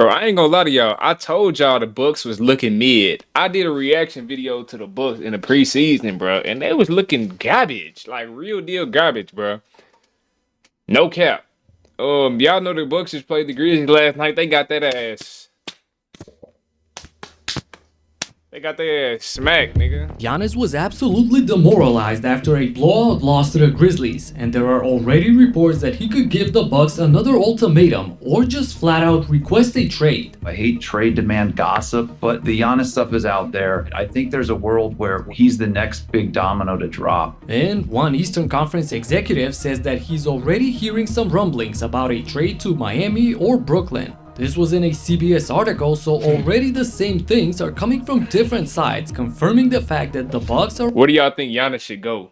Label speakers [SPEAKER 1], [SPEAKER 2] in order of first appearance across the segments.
[SPEAKER 1] Bro, I ain't gonna lie to y'all. I told y'all the Bucks was looking mid. I did a reaction video to the Bucks in the preseason, bro, and they was looking garbage, like real deal garbage, bro. No cap. Y'all know the Bucks just played the Grizzlies last night. They got that ass. They got their ass smacked, nigga.
[SPEAKER 2] Giannis was absolutely demoralized after a blowout loss to the Grizzlies, and there are already reports that he could give the Bucks another ultimatum or just flat out request a trade.
[SPEAKER 3] I hate trade demand gossip, but the Giannis stuff is out there. I think there's a world where he's the next big domino to drop.
[SPEAKER 2] And one Eastern Conference executive says that he's already hearing some rumblings about a trade to Miami or Brooklyn. This was in a CBS article, so already the same things are coming from different sides, confirming the fact that the Bucks are—
[SPEAKER 1] Where do y'all think Giannis should go?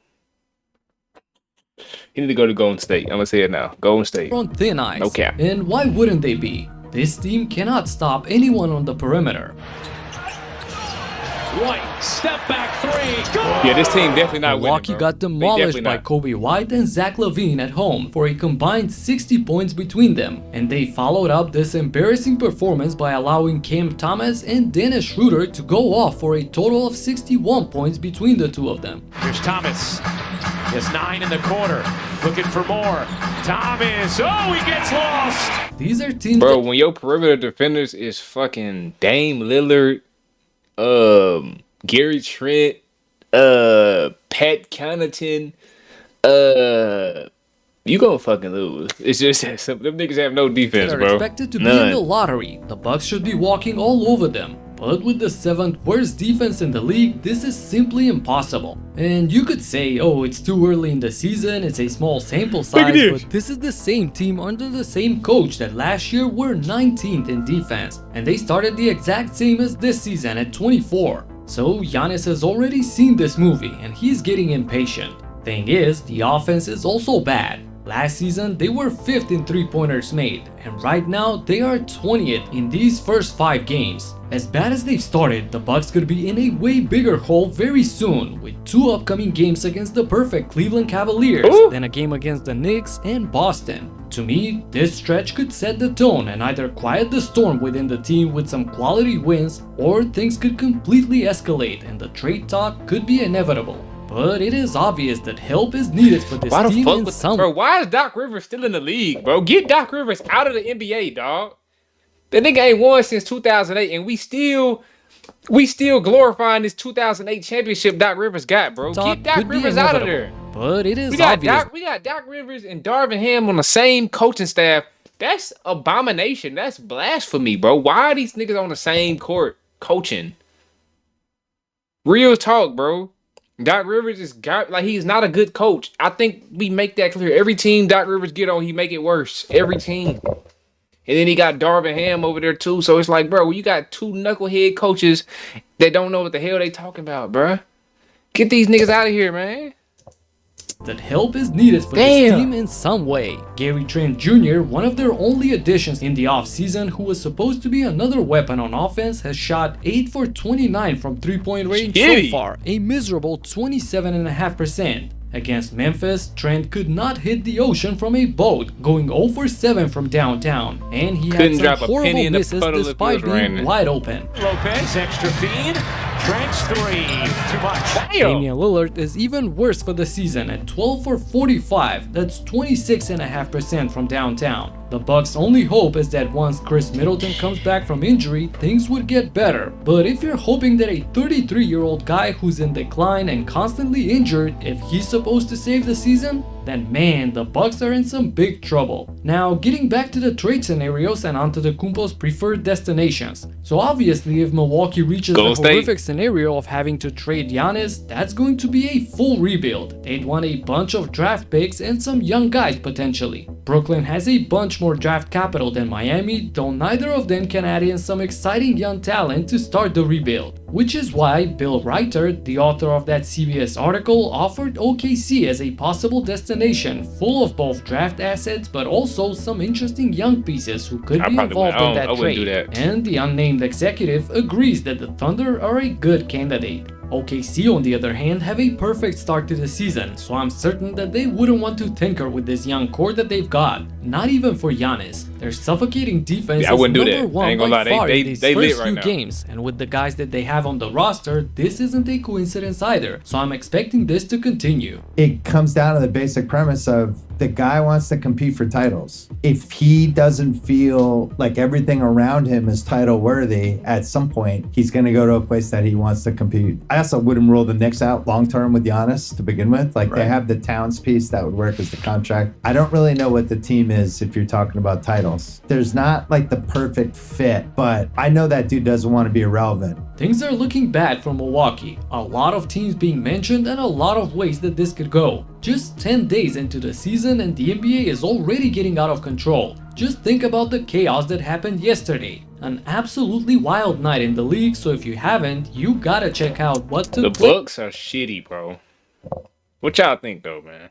[SPEAKER 1] He need to go to Golden State. I'm gonna say it now. Golden State.
[SPEAKER 2] on thin ice.
[SPEAKER 1] No cap.
[SPEAKER 2] And why wouldn't they be? This team cannot stop anyone on the perimeter.
[SPEAKER 4] White, step back three. Go!
[SPEAKER 1] Yeah, this team definitely not winning,
[SPEAKER 2] Milwaukee
[SPEAKER 1] bro.
[SPEAKER 2] got
[SPEAKER 1] They
[SPEAKER 2] demolished
[SPEAKER 1] definitely
[SPEAKER 2] by
[SPEAKER 1] not.
[SPEAKER 2] Kobe White and Zach LaVine at home for a combined 60 points between them, and they followed up this embarrassing performance by allowing Cam Thomas and Dennis Schroeder to go off for a total of 61 points between the two of them.
[SPEAKER 4] Here's Thomas. There's 9 in the quarter. Looking for more. Thomas. Oh, he gets lost.
[SPEAKER 2] These are teams
[SPEAKER 1] Bro,
[SPEAKER 2] that
[SPEAKER 1] when your perimeter defenders is fucking Dame Lillard, Gary Trent, Pat Connaughton, you gonna fucking lose. It's just that simple. Them niggas have no defense,
[SPEAKER 2] are
[SPEAKER 1] bro.
[SPEAKER 2] expected to be in the lottery. The Bucks should be walking all over them. But with the 7th worst defense in the league, this is simply impossible. And you could say, oh, it's too early in the season, it's a small sample size,
[SPEAKER 1] this.
[SPEAKER 2] but this is the same team under the same coach that last year were 19th in defense, and they started the exact same as this season at 24. So Giannis has already seen this movie, and he's getting impatient. Thing is, the offense is also bad. Last season, they were 5th in 3-pointers made, and right now they are 20th in these first 5 games. As bad as they've started, the Bucks could be in a way bigger hole very soon, with 2 upcoming games against the perfect Cleveland Cavaliers, then a game against the Knicks and Boston. To me, this stretch could set the tone and either quiet the storm within the team with some quality wins, or things could completely escalate and the trade talk could be inevitable. But it is obvious that help is needed for this
[SPEAKER 1] Why the
[SPEAKER 2] team
[SPEAKER 1] fuck
[SPEAKER 2] in
[SPEAKER 1] with
[SPEAKER 2] some—
[SPEAKER 1] bro? Why is Doc Rivers still in the league, bro? Get Doc Rivers out of the NBA, dog. That nigga ain't won since 2008, and we still glorifying this 2008 championship Doc Rivers got, bro.
[SPEAKER 2] talk
[SPEAKER 1] Get Doc
[SPEAKER 2] could be
[SPEAKER 1] Rivers out of
[SPEAKER 2] inevitable.
[SPEAKER 1] there.
[SPEAKER 2] But it is
[SPEAKER 1] We got
[SPEAKER 2] obvious
[SPEAKER 1] Doc Rivers and Darvin Ham on the same coaching staff. That's abomination. That's blasphemy, bro. Why are these niggas on the same court coaching? Real talk, bro. Doc Rivers he's not a good coach. I think we make that clear. Every team Doc Rivers get on, he make it worse. Every team. And then he got Darvin Ham over there too. So it's like, bro, you got 2 knucklehead coaches that don't know what the hell they talking about, bro. Get these niggas out of here, man.
[SPEAKER 2] that help is needed for this team in some way. Gary Trent Jr., one of their only additions in the offseason, who was supposed to be another weapon on offense, has shot 8 for 29 from 3-point range so far, a miserable 27.5%. Against Memphis, Trent could not hit the ocean from a boat, going 0 for 7 from downtown, and he had some horrible misses despite being wide open.
[SPEAKER 4] Lopez, extra feed, Trent's 3, too much.
[SPEAKER 2] Damian Lillard is even worse for the season at 12 for 45, that's 26.5% from downtown. The Bucks' only hope is that once Chris Middleton comes back from injury, things would get better. But if you're hoping that a 33-year-old guy who's in decline and constantly injured, if he's supposed to save the season, then man, the Bucks are in some big trouble. Now, getting back to the trade scenarios and Antetokounmpo's preferred destinations. So obviously, if Milwaukee reaches the horrific scenario of having to trade Giannis, that's going to be a full rebuild. They'd want a bunch of draft picks and some young guys potentially. Brooklyn has a bunch more draft capital than Miami, though neither of them can add in some exciting young talent to start the rebuild. Which is why Bill Reiter, the author of that CBS article, offered OKC as a possible destination full of both draft assets but also some interesting young pieces who could be involved in that trade. And the unnamed executive agrees that the Thunder are a good candidate. OKC, on the other hand, have a perfect start to the season, so I'm certain that they wouldn't want to tinker with this young core that they've got, not even for Giannis. Their suffocating defense
[SPEAKER 1] Yeah, I wouldn't
[SPEAKER 2] is
[SPEAKER 1] do
[SPEAKER 2] number
[SPEAKER 1] that. I
[SPEAKER 2] one
[SPEAKER 1] ain't gonna
[SPEAKER 2] by
[SPEAKER 1] lie, they-
[SPEAKER 2] far
[SPEAKER 1] they-
[SPEAKER 2] in these
[SPEAKER 1] they lit
[SPEAKER 2] first
[SPEAKER 1] right
[SPEAKER 2] few
[SPEAKER 1] now.
[SPEAKER 2] games, and with the guys that they have on the roster, this isn't a coincidence either. So I'm expecting this to continue.
[SPEAKER 5] It comes down to the basic premise of the guy wants to compete for titles. If he doesn't feel like everything around him is title worthy, at some point he's going to go to a place that he wants to compete. I also wouldn't rule the Knicks out long term with Giannis to begin with. Like they have the Towns piece that would work as the contract. I don't really know what the team is if you're talking about titles. There's not like the perfect fit, but I know that dude doesn't want to be irrelevant.
[SPEAKER 2] Things are looking bad for Milwaukee. A lot of teams being mentioned and a lot of ways that this could go. Just 10 days into the season and the NBA is already getting out of control. Just think about the chaos that happened yesterday. An absolutely wild night in the league, so if you haven't, you gotta check out what took
[SPEAKER 1] The
[SPEAKER 2] place.
[SPEAKER 1] Bucks are shitty, bro. What y'all think though, man?